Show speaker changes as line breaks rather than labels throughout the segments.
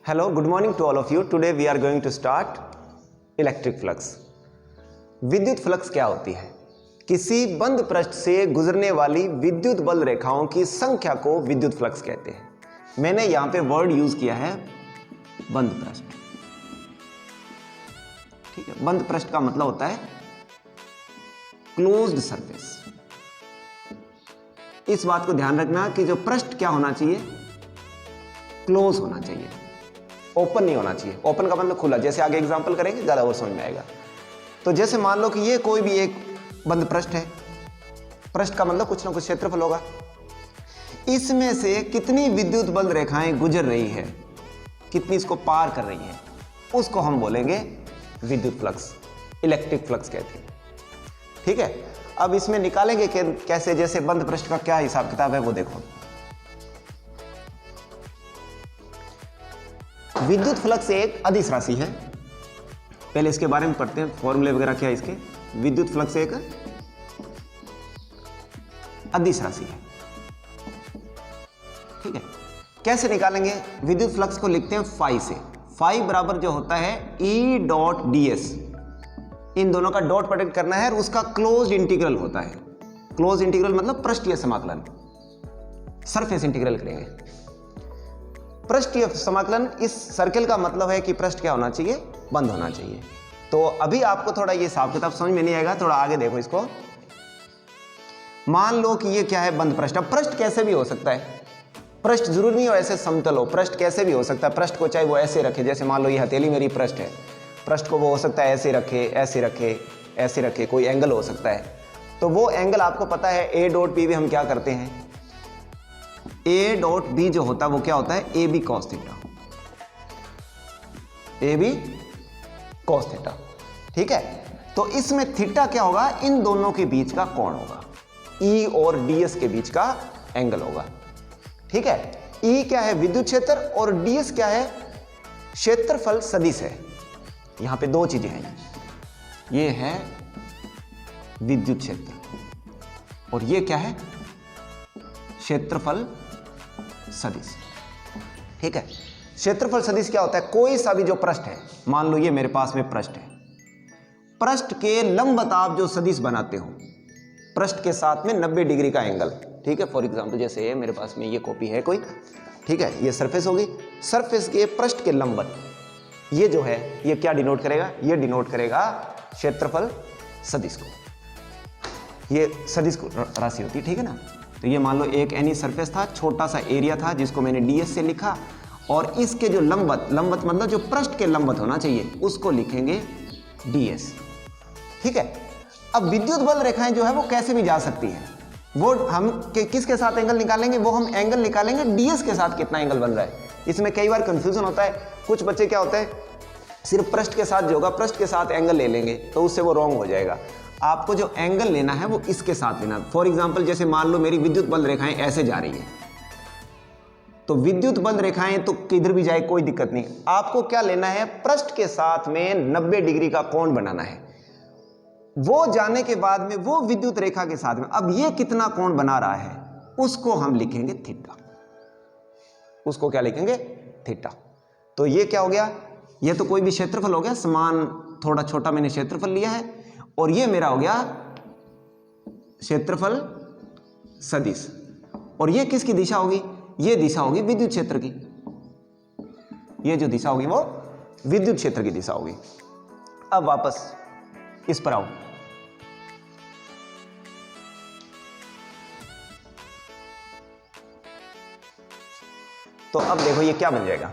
Hello, good morning to all of you. Today we are going to start electric flux. विद्युत flux क्या होती है? किसी बंद पृष्ठ से गुजरने वाली विद्युत बल रेखाओं की संख्या को विद्युत फ्लक्स कहते हैं। मैंने यहां पे वर्ड यूज किया है बंद पृष्ठ। ठीक है, बंद पृष्ठ का मतलब होता है क्लोज्ड सरफेस। इस बात को ध्यान रखना कि जो पृष्ठ क्या होना चाहिए, क्लोज होना चाहिए, ओपन नहीं होना चाहिए। ओपन का मतलब खुला, जैसे आगे एग्जांपल करेंगे ज्यादा और समझ में आएगा। तो जैसे मान लो कि ये कोई भी एक बंद पृष्ठ है, पृष्ठ का मतलब कुछ ना कुछ क्षेत्रफल होगा, इसमें से कितनी विद्युत बल रेखाएं गुजर रही है, कितनी इसको पार कर रही है, उसको हम बोलेंगे विद्युत फ्लक्स, इलेक्ट्रिक फ्लक्स कहते हैं। ठीक है, अब इसमें निकालेंगे कैसे, जैसे बंद पृष्ठ का क्या हिसाब किताब है वो देखो। विद्युत फ्लक्स एक अदिश राशि है, पहले इसके बारे में पढ़ते हैं, फॉर्मूले वगैरह क्या है इसके। विद्युत फ्लक्स एक अदिश राशि है। ठीक है, कैसे निकालेंगे? विद्युत फ्लक्स को लिखते हैं फाई से। फाई बराबर जो होता है E डॉट ds, इन दोनों का डॉट प्रोडक्ट करना है और उसका क्लोज इंटीग्रल होता है। क्लोज इंटीग्रल मतलब पृष्ठीय समाकलन, सरफेस इंटीग्रल करेंगे। पृष्ठीय समाकलन, इस सर्कल का मतलब है कि पृष्ठ क्या होना चाहिए, बंद होना चाहिए। तो अभी आपको थोड़ा ये हिसाब किताब समझ में नहीं आएगा, थोड़ा आगे देखो इसको। मान लो कि ये क्या है, बंद पृष्ठ। अब पृष्ठ कैसे भी हो सकता है, पृष्ठ जरूरी नहीं हो ऐसे समतल हो, पृष्ठ कैसे भी हो सकता है। पृष्ठ को चाहे वो ऐसे रखे, जैसे मान लो ये हथेली मेरी पृष्ठ है, पृष्ठ को वो हो सकता है ऐसे रखे, ऐसे रखे, ऐसे रखे, कोई एंगल हो सकता है। तो वो एंगल आपको पता है A डॉट बी भी हम क्या करते हैं, A डॉट बी जो होता है वो क्या होता है, A B cos theta, A B cos theta. ठीक है, तो इसमें थीटा क्या होगा, इन दोनों के बीच का कोण होगा, E और ds के बीच का एंगल होगा। ठीक है, E क्या है, विद्युत क्षेत्र, और ds क्या है, क्षेत्रफल सदिश है। यहां पे दो चीजें हैं, ये है विद्युत क्षेत्र और ये क्या है, क्षेत्रफल सदिश। ठीक है, क्षेत्रफल सदिश क्या होता है, कोई सा भी जो पृष्ठ है, मान लो ये मेरे पास में पृष्ठ है, पृष्ठ के लंबवत आप जो सदिश बनाते हो, पृष्ठ के साथ में 90 डिग्री का एंगल। ठीक है, फॉर एग्जांपल जैसे मेरे पास में ये कॉपी है कोई, ठीक है, ये सरफेस होगी, सरफेस के पृष्ठ के लंबवत ये जो है, ये क्या डिनोट करेगा, ये डिनोट करेगा क्षेत्रफल सदिश को। ये सदिश को राशि होती है। ठीक है ना, तो ये मान लो एक एनी सरफेस था, छोटा सा एरिया था जिसको मैंने ds से लिखा, और इसके जो लंबवत, लंबवत मतलब जो पृष्ठ के लंबवत होना चाहिए, उसको लिखेंगे ds। ठीक है, अब विद्युत बल रेखाएं जो है वो कैसे भी जा सकती है, वो हम किसके साथ एंगल निकालेंगे, वो हम एंगल निकालेंगे ds के साथ कितना एंगल बन रहा है। इसमें कई बार कंफ्यूजन होता है, कुछ बच्चे क्या होता है, सिर्फ पृष्ठ के साथ जो होगा, पृष्ठ के साथ एंगल ले लेंगे, तो उससे वो रॉन्ग हो जाएगा। आपको जो एंगल लेना है वो इसके साथ लेना। फॉर एग्जांपल जैसे मान लो मेरी विद्युत बल रेखाएं ऐसे जा रही है, तो विद्युत बल रेखाएं तो किधर भी जाए कोई दिक्कत नहीं, आपको क्या लेना है, पृष्ठ के साथ में 90 डिग्री का कोण बनाना है। वो जाने के बाद में वो विद्युत रेखा के साथ में अब ये कितना कोण बना रहा है, उसको हम लिखेंगे थीटा। उसको क्या लिखेंगे, थीटा। तो ये क्या हो गया, ये तो कोई भी क्षेत्रफल हो गया, समान थोड़ा छोटा मैंने क्षेत्रफल लिया है, और ये मेरा हो गया क्षेत्रफल सदिश। और ये किसकी दिशा होगी, ये दिशा होगी विद्युत क्षेत्र की, ये जो दिशा होगी वो विद्युत क्षेत्र की दिशा होगी। अब वापस इस पर आओ, तो अब देखो ये क्या बन जाएगा,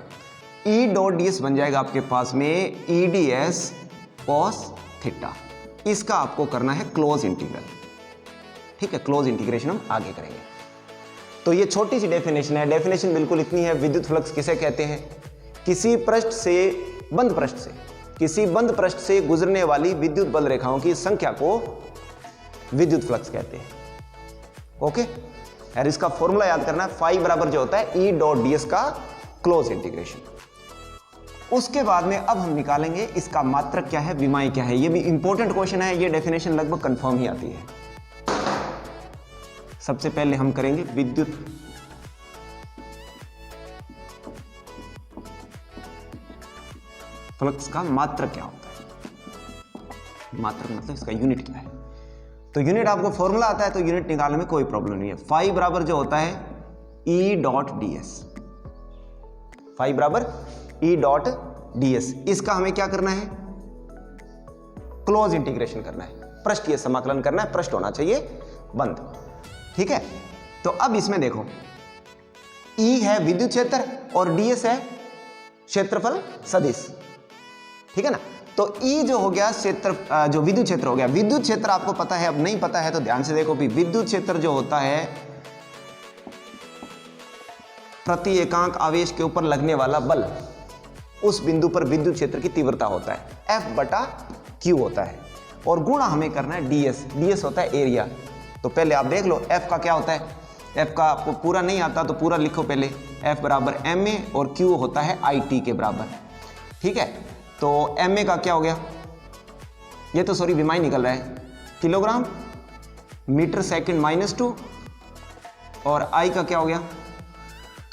E डॉट ds बन जाएगा आपके पास में EDS cos थीटा। इसका आपको करना है क्लोज इंटीग्रल। ठीक है, क्लोज इंटीग्रेशन हम आगे करेंगे। तो ये छोटी सी डेफिनेशन है, डेफिनेशन बिल्कुल इतनी है। विद्युत फ्लक्स किसे कहते हैं, किसी पृष्ठ से, बंद पृष्ठ से, किसी बंद पृष्ठ से गुजरने वाली विद्युत बल रेखाओं की संख्या को विद्युत फ्लक्स कहते हैं। ओके, यार इसका फॉर्मूला याद करना है, फाई बराबर जो होता है E डॉट ds का क्लोज इंटीग्रेशन। उसके बाद में अब हम निकालेंगे इसका मात्रक क्या है, विमाई क्या है। ये भी इंपॉर्टेंट क्वेश्चन है, ये डेफिनेशन लगभग कंफर्म ही आती है। सबसे पहले हम करेंगे विद्युत फ्लक्स का मात्रक क्या होता है? मात्रक मतलब इसका यूनिट क्या है? तो यूनिट आपको फॉर्मूला आता है तो यूनिट निकालने में कोई प्रॉब्लम नहीं है। फाई बराबर जो होता है E dot D S, phi बराबर ई डॉट डी एस। इसका हमें क्या करना है? क्लोज इंटीग्रेशन करना है, पृष्ठीय समाकलन करना है, पृष्ठ होना चाहिए बंद। ठीक है, तो अब इसमें देखो ई है विद्युत क्षेत्र और ds है क्षेत्रफल सदिश। ठीक है ना, तो ई जो हो गया क्षेत्र, जो विद्युत क्षेत्र हो गया, विद्युत क्षेत्र आपको पता है, अब नहीं पता है तो ध्यान से देखो भी, विद्युत क्षेत्र जो होता है प्रति एकांक आवेश के ऊपर लगने वाला बल, उस बिंदु पर विद्युत क्षेत्र की तीव्रता होता है F बटा Q होता है, और गुणा हमें करना है ds, ds होता है एरिया। तो पहले आप देख लो F का क्या होता है, F का आपको पूरा नहीं आता तो पूरा लिखो पहले, F बराबर ma और Q होता है IT के बराबर। ठीक है, तो ma का क्या हो गया, ये तो सॉरी विमाई निकल रहा है, किलोग्राम मीटर सेकंड -2, और I का क्या हो गया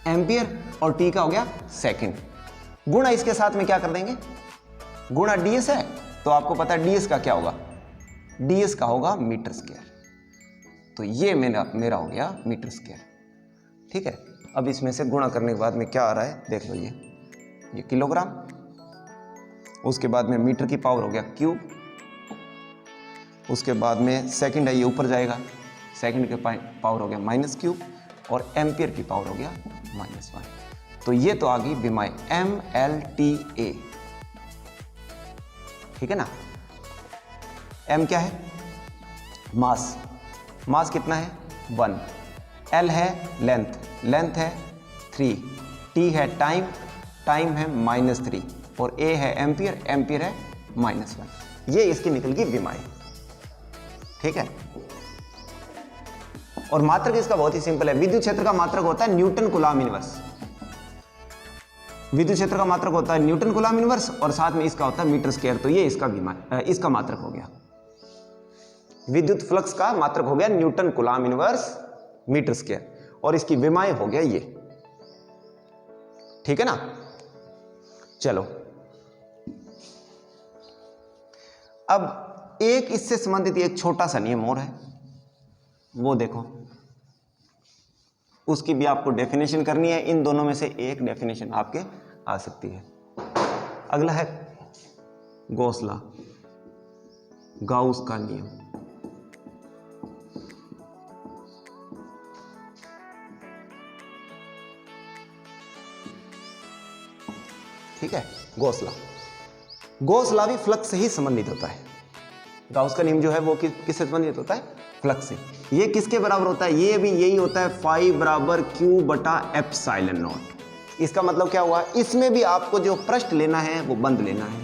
एम्पियर, और T का हो गया सेकंड। गुणा इसके साथ में क्या कर देंगे, गुणा ds है तो आपको पता है ds का क्या होगा, ds का होगा मीटर स्क्वायर। तो ये मेरा हो गया मीटर स्क्वायर। ठीक है, अब इसमें से गुणा करने के बाद में क्या आ रहा है देख लो, ये किलोग्राम, उसके बाद में मीटर की पावर हो गया क्यूब, उसके बाद में सेकंड है ये ऊपर जाएगा, सेकंड के पावर हो गया -क्यूब, और एम्पियर की पावर हो गया -1। तो ये तो आ गई विमाई MLTA। ठीक है ना, m क्या है, मास, मास कितना है 1, L है लेंथ, लेंथ है 3, T है टाइम, टाइम है -3, और A है एम्पियर, एम्पियर है -1। ये इसकी निकल गई विमाई। ठीक है, और मात्रक इसका बहुत ही सिंपल है, विद्युत क्षेत्र का मात्रक होता है न्यूटन कूलम इनवर्स, विद्युत क्षेत्र का मात्रक होता है न्यूटन कूलम इनवर्स, और साथ में इसका होता है मीटर स्क्वायर। तो ये इसका मात्रक हो गया, विद्युत फ्लक्स का मात्रक हो गया newton coulomb inverse metre square, और इसकी विमाई हो गया ये। ठीक है ना, चलो अब एक इससे संबंधित एक छोटा सा नियम और है, वो देखो, उसकी भी आपको डेफिनेशन करनी है। इन दोनों में से एक डेफिनेशन आपके आ सकती है। अगला है गॉस लॉ, गाउस का नियम। ठीक है, गॉस लॉ, गॉस लॉ भी फ्लक्स से ही संबंधित होता है। गाउस का नियम जो है वो किससे संबंधित होता है, फ्लक्स से। ये किसके बराबर होता है, ये भी यही होता है, फाई बराबर Q बटा एप्सिलॉन नॉट। इसका मतलब क्या हुआ, इसमें भी आपको जो पृष्ठ लेना है वो बंद लेना है।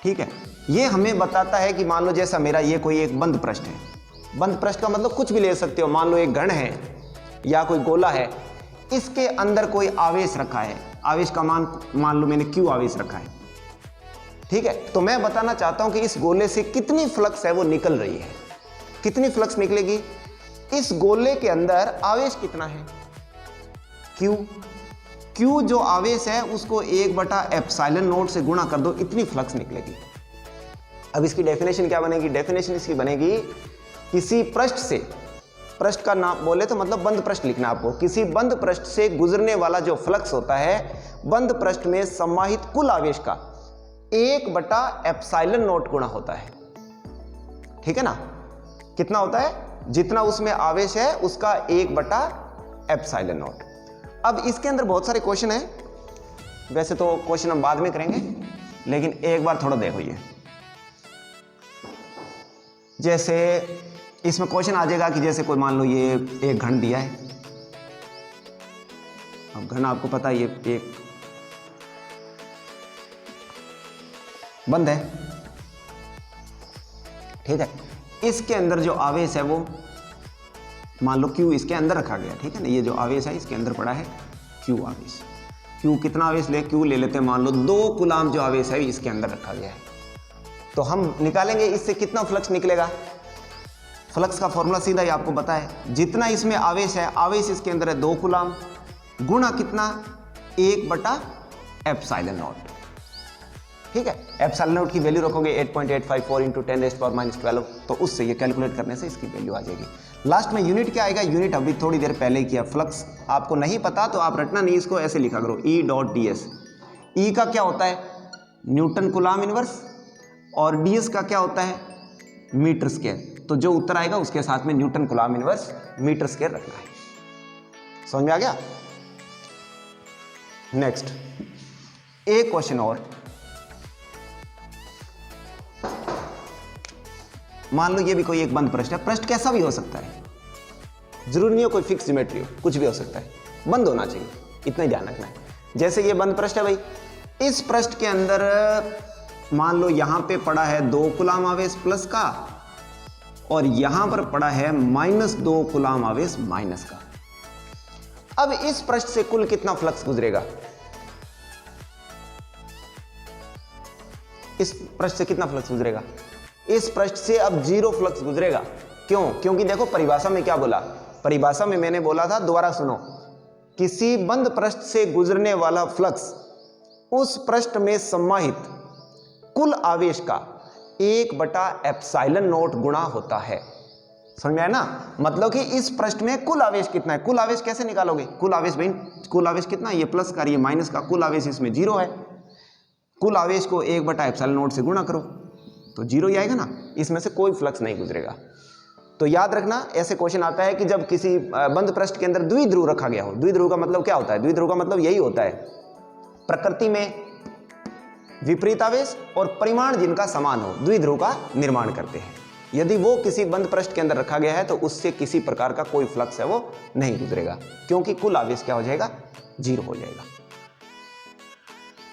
ठीक है, ये हमें बताता है कि मान लो जैसा मेरा ये कोई एक बंद पृष्ठ है, बंद पृष्ठ का मतलब कुछ भी ले सकते हो, मान लो एक घन है या कोई गोला है, इसके अंदर कोई आवेश रखा है, आवेश का मान लो मैंने Q आवेश रखा है। ठीक है, तो मैं बताना चाहता हूं कि इस गोले से कितनी फ्लक्स है वो निकल रही है, कितनी फ्लक्स निकलेगी, इस गोले के अंदर आवेश कितना है Q, Q जो आवेश है उसको 1 बटा एप्सिलॉन नॉट से गुणा कर दो, इतनी फ्लक्स निकलेगी। अब इसकी डेफिनेशन क्या बनेगी, डेफिनेशन इसकी बनेगी, किसी पृष्ठ से, पृष्ठ का नाम बोले तो मतलब बंद पृष्ठ लिखना आपको, किसी बंद पृष्ठ से गुजरने वाला जो फ्लक्स होता है, बंद पृष्ठ में समाहित कुल आवेश का 1 बटा एप्सिलॉन नॉट गुणा होता है। ठीक है ना, कितना होता है, जितना उसमें आवेश है उसका 1 बटा एप्सिलॉन नॉट। अब इसके अंदर बहुत सारे क्वेश्चन हैं, वैसे तो क्वेश्चन हम बाद में करेंगे, लेकिन एक बार थोड़ा देखो। ये जैसे इसमें क्वेश्चन आ जाएगा कि जैसे कोई मान लो ये एक घन दिया है, अब घन आपको पता है ये एक बंद है। ठीक है, इसके अंदर जो आवेश है वो मान लो Q इसके अंदर रखा गया। ठीक है ना, ये जो आवेश है इसके अंदर पड़ा है Q आवेश। Q कितना आवेश ले, Q ले लेते हैं, मान लो 2 कूलम जो आवेश है इसके अंदर रखा गया है। तो हम निकालेंगे इससे कितना फ्लक्स निकलेगा। फ्लक्स का फॉर्मूला सीधा ही आपको पता है, जितना इसमें आवेश है, आवेश इसके अंदर है 2 कूलम, गुणा कितना 1 बटा एप्सिलॉन नॉट। ठीक है। एप्सिलॉन नॉट की वैल्यू रखोगे 8.854 इंटू 10⁻⁻12, तो उससे ये कैलकुलेट करने से इसकी वैल्यू आ जाएगी। लास्ट में यूनिट क्या आएगा, यूनिट अभी थोड़ी देर पहले ही किया, फ्लक्स आपको नहीं पता तो आप रटना नहीं, इसको ऐसे लिखा करो E.ds। ई का क्या होता है, न्यूटन कूलम इनवर्स, और ds का क्या होता है, मीटर स्क्वायर। तो जो उत्तर आएगा उसके साथ में newton coulomb inverse metre square रखना है। समझ में आ गया। नेक्स्ट एक क्वेश्चन और, मान लो ये भी कोई एक बंद पृष्ठ है, पृष्ठ कैसा भी हो सकता है, जरूरी नहीं हो कोई फिक्स ज्योमेट्री हो, कुछ भी हो सकता है, बंद होना चाहिए, इतना ही ध्यान रखना है। जैसे ये बंद पृष्ठ है भाई, इस पृष्ठ के अंदर मान लो यहां पे पड़ा है 2 कूलम आवेश प्लस का, और यहां पर पड़ा है -2 कूलम आवेश माइनस का। अब इस पृष्ठ से कुल कितना फ्लक्स गुजरेगा, इस पृष्ठ से कितना फ्लक्स गुजरेगा, इस पृष्ठ से अब 0 फ्लक्स गुजरेगा। क्यों, क्योंकि देखो परिभाषा में क्या बोला, परिभाषा में मैंने बोला था, दोबारा सुनो, किसी बंद पृष्ठ से गुजरने वाला फ्लक्स उस पृष्ठ में समाहित कुल आवेश का 1/ε0 गुणा होता है। समझ में आया ना, मतलब कि इस पृष्ठ में कुल आवेश कितना है, कुल आवेश कैसे निकालोगे, कुल आवेश भाई, कुल आवेश कितना, ये प्लस का ये माइनस का, कुल आवेश इसमें 0 है, कुल आवेश को 1/ε0 से गुणा करो तो 0 ही आएगा ना, इसमें से कोई फ्लक्स नहीं गुजरेगा। तो याद रखना, ऐसे क्वेश्चन आता है कि जब किसी बंद पृष्ठ के अंदर द्विध्रुव रखा गया हो, द्विध्रुव का मतलब क्या होता है, द्विध्रुव का मतलब यही होता है प्रकृति में विपरीत आवेश और परिमाण जिनका समान हो, द्विध्रुव का निर्माण करते हैं। यदि वो किसी बंद पृष्ठ के अंदर रखा गया है तो उससे किसी प्रकार का कोई फ्लक्स है वो नहीं गुजरेगा, क्योंकि कुल आवेश क्या हो जाएगा, 0 हो जाएगा।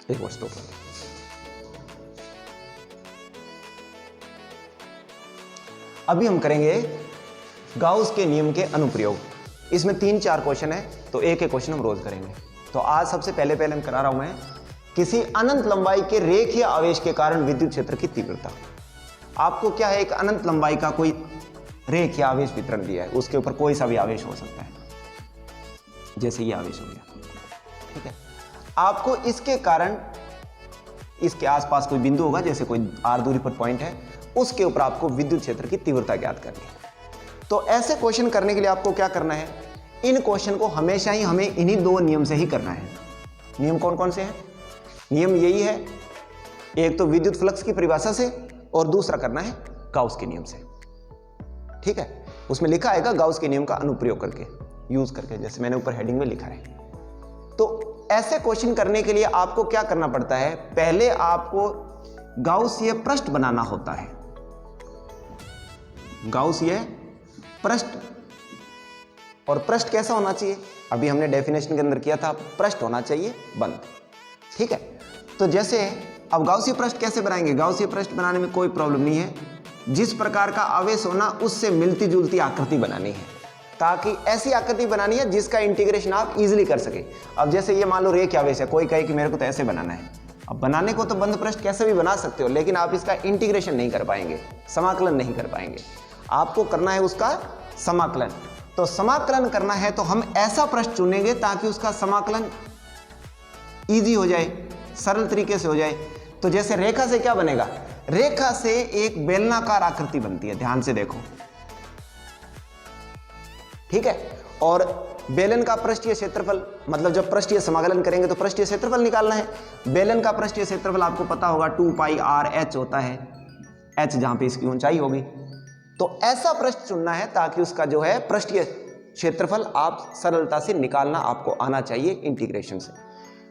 एक वस्तु अभी हम करेंगे गाउस के नियम के अनुप्रयोग। इसमें 3-4 क्वेश्चन है, तो एक एक क्वेश्चन हम रोज करेंगे। तो आज सबसे पहले हम करा रहा हूं मैं, किसी अनंत लंबाई के रेखीय आवेश के कारण विद्युत क्षेत्र की तीव्रता। आपको क्या है, एक अनंत लंबाई का कोई रेखीय आवेश वितरण दिया है, उसके ऊपर कोई सा भी आवेश हो सकता है, जैसे ये आवेश हो गया, ठीक है। आपको इसके कारण इसके आसपास कोई बिंदु होगा, जैसे कोई r दूरी पर पॉइंट है, उसके ऊपर आपको विद्युत क्षेत्र की तीव्रता ज्ञात करनी है। तो ऐसे क्वेश्चन करने के लिए आपको क्या करना है, इन क्वेश्चन को हमेशा ही हमें इन्हीं 2 नियम से ही करना है। नियम कौन कौन से हैं, नियम यही है, एक तो विद्युत फ्लक्स की परिभाषा से, और दूसरा करना है गाउस के नियम से, ठीक है। उसमें लिखा आएगा गाउस के नियम का अनुप्रयोग करके, यूज करके, जैसे मैंने ऊपर हेडिंग में लिखा है। तो ऐसे क्वेश्चन करने के लिए आपको क्या करना पड़ता है, पहले आपको गाउसीय पृष्ठ बनाना होता है। गाउसीय पृष्ठ, और पृष्ठ कैसा होना चाहिए, अभी हमने डेफिनेशन के अंदर किया था, पृष्ठ होना चाहिए बंद, ठीक है। तो जैसे अब गाउसीय पृष्ठ कैसे बनाएंगे, गाउसीय पृष्ठ बनाने में कोई प्रॉब्लम नहीं है, जिस प्रकार का आवेश होना उससे मिलती जुलती आकृति बनानी है, ताकि ऐसी आकृति बनानी है जिसका इंटीग्रेशन आप इजीली कर सके। अब जैसे ये मान लो रेखीय आवेश है, कोई कहे कि मेरे को तो ऐसे बनाना है, अब बनाने को तो बंद पृष्ठ कैसे भी बना सकते हो, लेकिन आप इसका इंटीग्रेशन नहीं कर पाएंगे, समाकलन नहीं कर पाएंगे, आपको करना है उसका समाकलन। तो समाकलन करना है तो हम ऐसा पृष्ठ चुनेंगे ताकि उसका समाकलन इजी हो जाए, सरल तरीके से हो जाए। तो जैसे रेखा से क्या बनेगा, रेखा से एक बेलनाकार आकृति बनती है, ध्यान से देखो, ठीक है। और बेलन का पृष्ठीय क्षेत्रफल, मतलब जब पृष्ठीय समाकलन करेंगे तो पृष्ठीय क्षेत्रफल निकालना है। बेलन का पृष्ठीय क्षेत्रफल आपको पता होगा 2πr(h) होता है, h जहां पे इसकी ऊंचाई होगी। तो ऐसा पृष्ठ चुनना है ताकि उसका जो है पृष्ठीय क्षेत्रफल आप सरलता से निकालना आपको आना चाहिए इंटीग्रेशन से।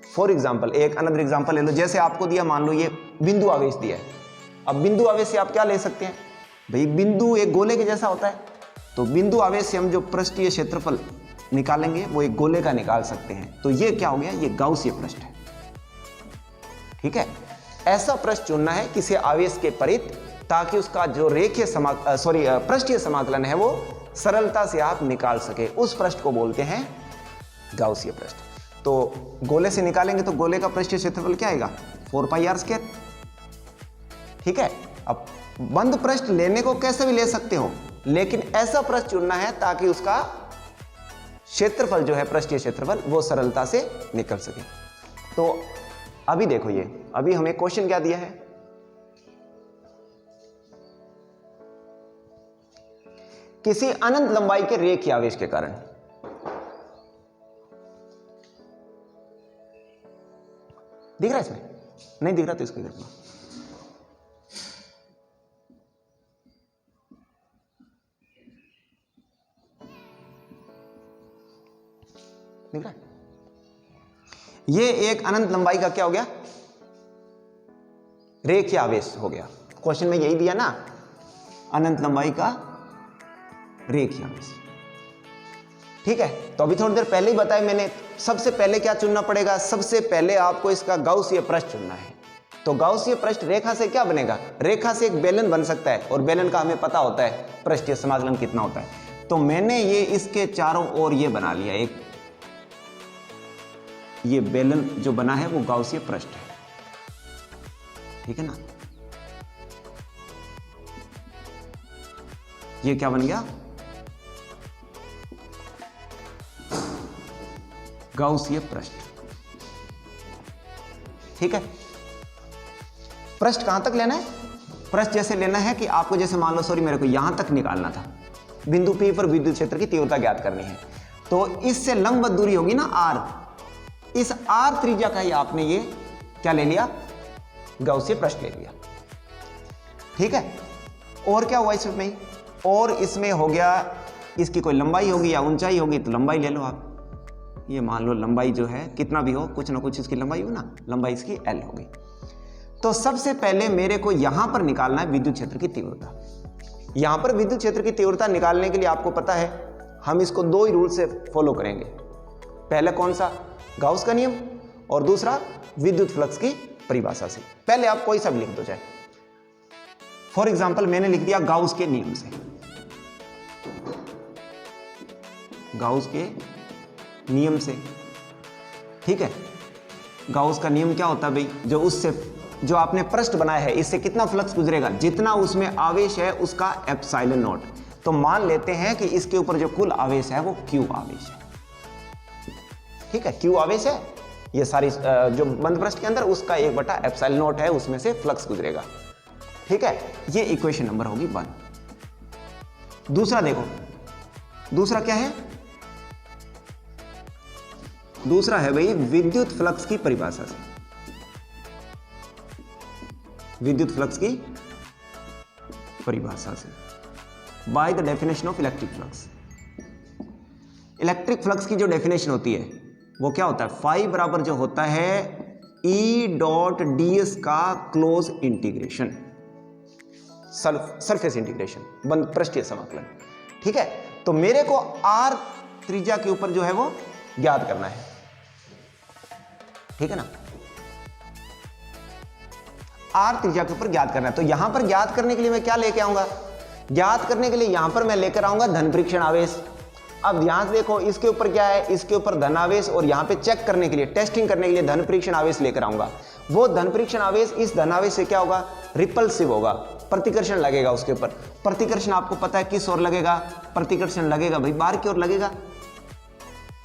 फॉर एग्जाम्पल, एक अनदर एग्जाम्पल ले लो, जैसे आपको दिया, मान लो ये बिंदु आवेश दिया है। अब बिंदु आवेश से आप क्या ले सकते हैं भाई, बिंदु एक गोले के जैसा होता है, तो बिंदु आवेश से हम जो पृष्ठीय क्षेत्रफल निकालेंगे वो एक गोले का निकाल सकते हैं। तो ये क्या हो गया, ये गाउसीय पृष्ठ है, ठीक है। ऐसा पृष्ठ चुनना है किसी आवेश के परित, ताकि उसका जो रेखीय पृष्ठीय समाकलन है वो सरलता से आप निकाल सके, उस पृष्ठ को बोलते हैं गाउसीय पृष्ठ। तो गोले से निकालेंगे तो गोले का पृष्ठीय क्षेत्रफल क्या आएगा, 4πr², ठीक है। अब बंद पृष्ठ लेने को कैसे भी ले सकते हो, लेकिन ऐसा पृष्ठ चुनना है ताकि उसका क्षेत्रफल जो है, पृष्ठीय क्षेत्रफल, वो सरलता से निकल सके। तो अभी देखो ये, अभी हमें क्वेश्चन क्या दिया है, किसी अनंत लंबाई के रेखीय आवेश के कारण दिख रहा है इसमें? नहीं दिख रहा तो इसको करना। दिख रहा है? ये एक अनंत लंबाई का क्या हो गया, रेखीय आवेश हो गया। क्वेश्चन में यही दिया ना, अनंत लंबाई का रेखीय आवेश। ठीक है, तो अभी थोड़ी देर पहले ही बताया मैंने, सबसे पहले क्या चुनना पड़ेगा, सबसे पहले आपको इसका गाउसीय पृष्ठ चुनना है। तो गाउसीय पृष्ठ रेखा से क्या बनेगा, रेखा से एक बेलन बन सकता है, और बेलन का हमें पता होता है पृष्ठीय समाकलन कितना होता है। तो मैंने ये इसके चारों ओर ये बना लिया, एक ये बेलन जो बना है वो गाउसीय पृष्ठ है। ठीक है ना, ये क्या बन गया, गाउसीय पृष्ठ। ठीक है, पृष्ठ कहां तक लेना है, पृष्ठ जैसे लेना है कि आपको जैसे मान लो, सॉरी मेरे को यहां तक निकालना था, बिंदु P पर विद्युत क्षेत्र की तीव्रता ज्ञात करनी है। तो इससे लंबवत दूरी होगी ना R, इस R त्रिज्या का ही आपने ये क्या ले लिया, गाउसीय पृष्ठ ले लिया। ठीक है, और क्या हुआ इसमें, और इसमें हो गया, इसकी कोई लंबाई होगी या ऊंचाई होगी, तो लंबाई ले लो आप। ये मान लो लंबाई जो है कितना भी हो, कुछ ना कुछ इसकी लंबाई हो ना, लंबाई इसकी L होगी। तो सबसे पहले मेरे को यहां पर निकालना है विद्युत क्षेत्र की तीव्रता। यहां पर विद्युत क्षेत्र की तीव्रता निकालने के लिए आपको पता है हम इसको दो ही रूल से फॉलो करेंगे। पहले कौन सा, गाउस का नियम, और दूसरा विद्युत फ्लक्स की परिभाषा से। पहले आप कोई सा भी लिख दो चाहे, फॉर एग्जाम्पल मैंने लिख दिया गाउस के नियम से। गाउस के नियम से, ठीक है, गाउस का नियम क्या होता है भाई, जो उससे जो आपने पृष्ठ बनाया है इससे कितना फ्लक्स गुजरेगा, जितना उसमें आवेश है उसका एप्सिलॉन नॉट। तो मान लेते हैं कि इसके ऊपर जो कुल आवेश है वो Q आवेश है। ठीक है, Q आवेश है, ये सारी जो बंद पृष्ठ के अंदर उसका 1 एप्सिलॉन नॉट है, उसमें से फ्लक्स गुजरेगा। ठीक है, ये इक्वेशन नंबर होगी 1। दूसरा देखो, दूसरा क्या है, दूसरा है भाई विद्युत फ्लक्स की परिभाषा से। विद्युत फ्लक्स की परिभाषा से, by the definition of electric flux. Electric flux की जो डेफिनेशन होती है वो क्या होता है, फाई बराबर जो होता है E.ds का क्लोज इंटीग्रेशन, सरफेस इंटीग्रेशन, बंद पृष्ठीय समाकलन। ठीक है, तो मेरे को R त्रिज्या के ऊपर जो है वो ज्ञात करना है। ठीक है ना, R त्रिज्या के ऊपर ज्ञात करना है। तो यहां पर ज्ञात करने के लिए मैं क्या लेके आऊंगा, ज्ञात करने के लिए यहां पर मैं लेकर आऊंगा धन परीक्षण आवेश। अब ध्यान से देखो, इसके ऊपर क्या है, इसके ऊपर धन आवेश, और यहां पे चेक करने के लिए, टेस्टिंग करने के लिए धन परीक्षण आवेश लेकर आऊंगा। वो धन परीक्षण आवेश, इस धन आवेश से क्या होगा, रिपल्सिव होगा, प्रतिकर्षण लगेगा उसके ऊपर। प्रतिकर्षण आपको पता है किस ओर लगेगा, प्रतिकर्षण लगेगा भाई बाहर की ओर लगेगा।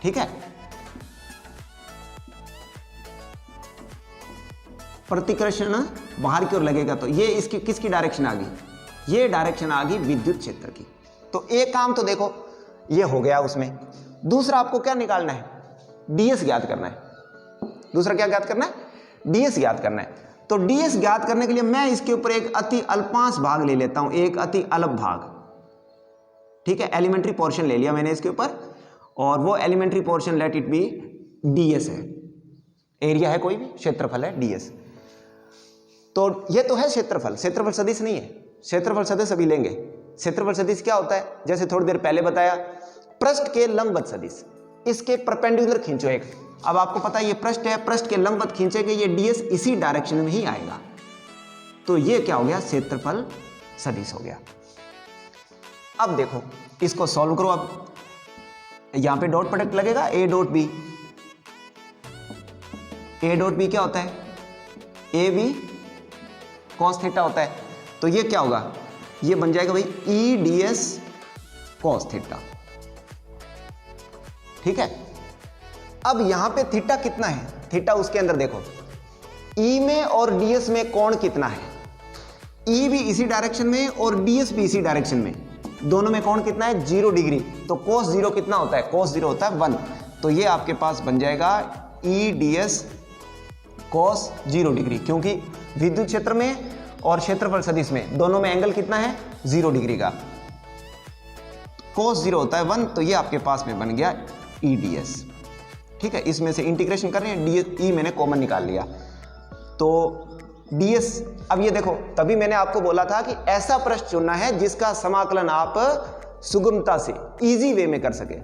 ठीक है, प्रतिकर्षण बाहर की ओर लगेगा, तो ये इसकी किसकी डायरेक्शन आ गई, ये डायरेक्शन आ गई विद्युत क्षेत्र की। तो एक काम तो देखो ये हो गया उसमें। दूसरा आपको क्या निकालना है, ds ज्ञात करना है। दूसरा क्या ज्ञात करना है, ds ज्ञात करना है। तो ds ज्ञात करने के लिए मैं इसके ऊपर एक अति अल्पांश भाग ले लेता हूं, एक अति अल्प भाग। ठीक है, एलिमेंट्री पोर्शन ले लिया मैंने इसके ऊपर, और वो elementary portion let it be ds है। एरिया है कोई भी, क्षेत्रफल है ds। तो ये तो है क्षेत्रफल, क्षेत्रफल सदिश नहीं है, क्षेत्रफल सदिश अभी लेंगे। क्षेत्रफल सदिश क्या होता है, जैसे थोड़ी देर पहले बताया, पृष्ठ के लंबवत सदिश, इसके परपेंडिकुलर खींचो एक। अब आपको पता है ये पृष्ठ है, पृष्ठ के लंबवत खींचेंगे, ये ds इसी डायरेक्शन में ही आएगा। तो ये क्या हो गया, क्षेत्रफल सदिश हो गया। अब देखो इसको सॉल्व करो। अब यहां पे डॉट प्रोडक्ट लगेगा, a dot b। a dot b क्या होता है, ए बी कॉस थीटा होता है। तो ये क्या होगा, ये बन जाएगा भाई E D S cos theta. ठीक है, अब यहां पे थीटा कितना है, थीटा उसके अंदर देखो ई में और डीएस में कोण कितना है, ई भी इसी डायरेक्शन में और डीएस भी इसी डायरेक्शन में, दोनों में कोण कितना है 0 डिग्री। तो cos 0 कितना होता है, cos 0 होता है 1। तो ये आपके पास बन जाएगा E D S cos 0 degree, क्योंकि विद्युत क्षेत्र में और क्षेत्रफल सदिश में दोनों में एंगल कितना है 0 डिग्री का। cos 0 होता है 1, तो ये आपके पास में बन गया ई डी एस। ठीक है, इसमें से इंटीग्रेशन कर रहे हैं, डी ई मैंने कॉमन निकाल लिया तो ds। अब ये देखो, तभी मैंने आपको बोला था कि ऐसा पृष्ठ चुनना है जिसका समाकलन आप सुगमता से इजी वे में कर सके।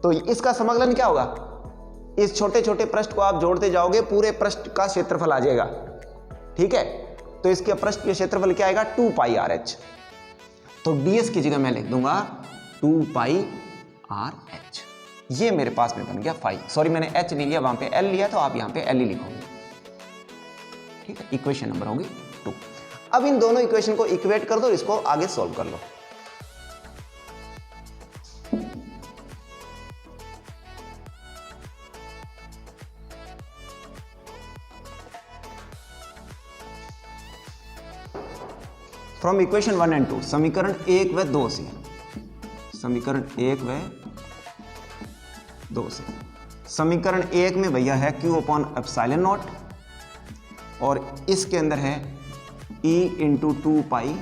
तो इसका समाकलन क्या होगा, इस छोटे छोटे पृष्ठ को आप जोड़ते जाओगे, पूरे पृष्ठ का क्षेत्रफल आ जाएगा। ठीक है, तो इसके पृष्ठ के क्षेत्रफल क्या आएगा 2 पाई आर एच। तो ds की जगह मैं लिख दूंगा 2 पाई आर एच। ये मेरे पास में बन गया 5, सॉरी मैंने h नहीं लिया, वहां पे l लिया, तो आप यहां पे l ही लिखोगे। ठीक है, इक्वेशन नंबर होगी 2। अब इन दोनों इक्वेशन को इक्वेट कर दो, इसको आगे सॉल्व कर लो। फ्रॉम इक्वेशन 1 एंड 2, समीकरण 1 व 2 से, समीकरण 1 व 2 से, समीकरण 1 में भैया है Q अपॉन एप्सिलॉन नॉट, और इसके अंदर है E इंटू 2 पाई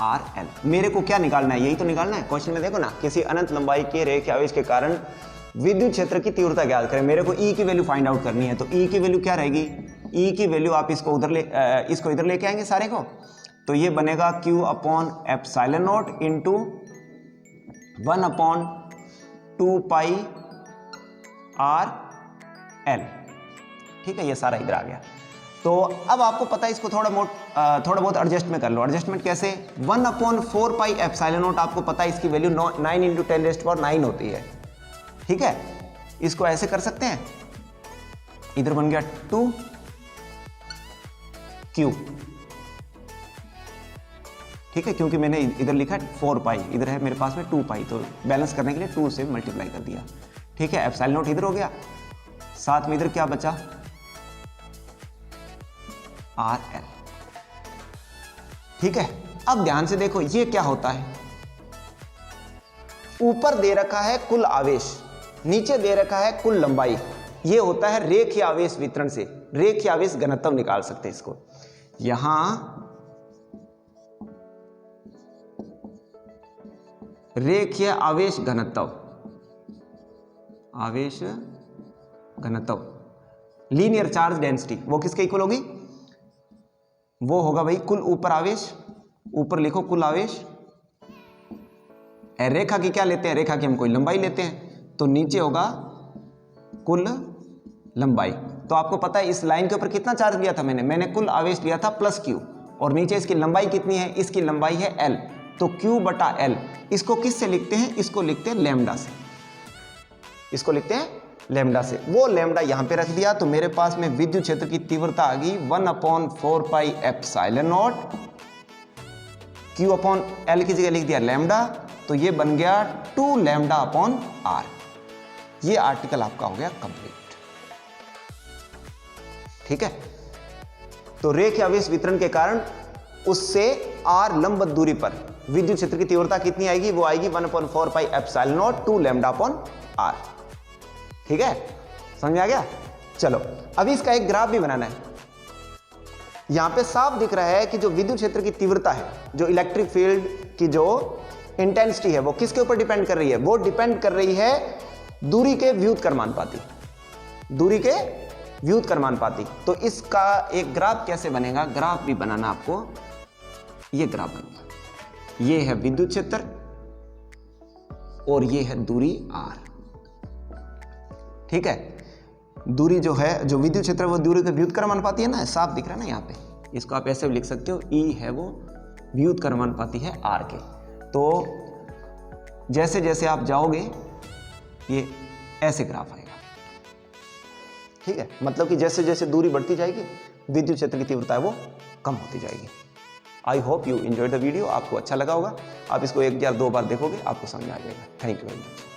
आर एल। मेरे को क्या निकालना है, यही तो निकालना है। क्वेश्चन में देखो ना, किसी अनंत लंबाई के रेख आवेश के कारण विद्युत क्षेत्र की तीव्रता ज्ञात करें। मेरे को E की वैल्यू फाइंड आउट करनी है, तो E की वैल्यू क्या रहेगी, E की वैल्यू आप इसको इधर लेके आएंगे सारे को, तो ये बनेगा Q upon epsilon not into 1 upon 2 pi R L. ठीक है, ये सारा इधर आ गया। तो अब आपको पता है, इसको थोड़ा बहुत एडजस्टमेंट कर लो। एडजस्टमेंट कैसे, 1 अपॉन 4 पाई एप्सिलॉन नॉट, आपको पता है इसकी वैल्यू 9 इंटू 10⁻9 होती है। ठीक है, इसको ऐसे कर सकते हैं, इधर बन गया 2 क्यू। ठीक है, क्योंकि मैंने इधर लिखा 4 पाई, इधर है मेरे पास में 2 पाई, तो बैलेंस करने के लिए 2 से मल्टीप्लाई कर दिया। ठीक है, एप्सिलॉन नॉट इधर हो गया, साथ में इधर क्या बचा आर एल। ठीक है, अब ध्यान से देखो ये क्या होता है, ऊपर दे रखा है कुल आवेश, नीचे दे रखा है कुल लंबाई। ये होता है रेखीय आवेश वितरण से रेखीय आवेश घनत्व निकाल सकते हैं इसको। यहां रेखीय आवेश घनत्व, आवेश घनत्व, लीनियर चार्ज डेंसिटी, वो किसके इक्वल होगी, वो होगा भाई कुल ऊपर आवेश, ऊपर लिखो कुल आवेश, रेखा की क्या लेते हैं, रेखा की हम कोई लंबाई लेते हैं, तो नीचे होगा कुल लंबाई। तो आपको पता है इस लाइन के ऊपर कितना चार्ज लिया था मैंने कुल आवेश लिया था प्लस क्यू, और नीचे इसकी लंबाई कितनी है, इसकी लंबाई है एल, तो क्यू बटा एल। इसको किस से लिखते हैं, इसको लिखते हैं लैम्डा से, इसको लिखते हैं लैम्डा से। वो लैम्डा यहां पे रख दिया, तो मेरे पास में विद्युत क्षेत्र की तीव्रता आ गई 1 upon 4 pi epsilon not, Q upon L की जगह लिख दिया लैम्डा, तो ये बन गया 2 लैम्डा अपॉन आर। ये आर्टिकल आपका हो गया कंप्लीट। ठीक है, तो रेखीय आवेश वितरण के कारण उससे आर लंबवत दूरी पर विद्युत क्षेत्र की तीव्रता कितनी आएगी, वो आएगी 1 upon 4 pi epsilon naught 2 lambda upon R. ठीक है, समझ आ गया। चलो अभी इसका एक ग्राफ भी बनाना है। यहां पे साफ दिख रहा है कि जो विद्युत क्षेत्र की तीव्रता है, जो इलेक्ट्रिक फील्ड की जो इंटेंसिटी है, वो किसके ऊपर डिपेंड कर रही है, वो डिपेंड कर रही है दूरी के व्युत्क्रमानुपाती, दूरी के व्युत्क्रमानुपाती। तो इसका एक ग्राफ कैसे बनेगा, ग्राफ भी बनाना आपको, ये ग्राफ बनेगा, ये है विद्युत क्षेत्र और ये है दूरी आर। ठीक है, दूरी जो है, जो विद्युत क्षेत्र वो दूरी के व्युत्क्रमानुपाती है ना, साफ दिख रहा है ना यहाँ पे, इसको आप ऐसे भी लिख सकते हो, ई है वो व्युत्क्रमानुपाती है आर के। तो जैसे जैसे आप जाओगे ये ऐसे ग्राफ आएगा। ठीक है, मतलब कि जैसे जैसे दूरी बढ़ती जाएगी विद्युत क्षेत्र की तीव्रता है वो कम होती जाएगी। I hope you enjoyed the video, आपको अच्छा लगा होगा। आप इसको 1 या 2 बार देखोगे, आपको समझ आ जाएगा। Thank you very much.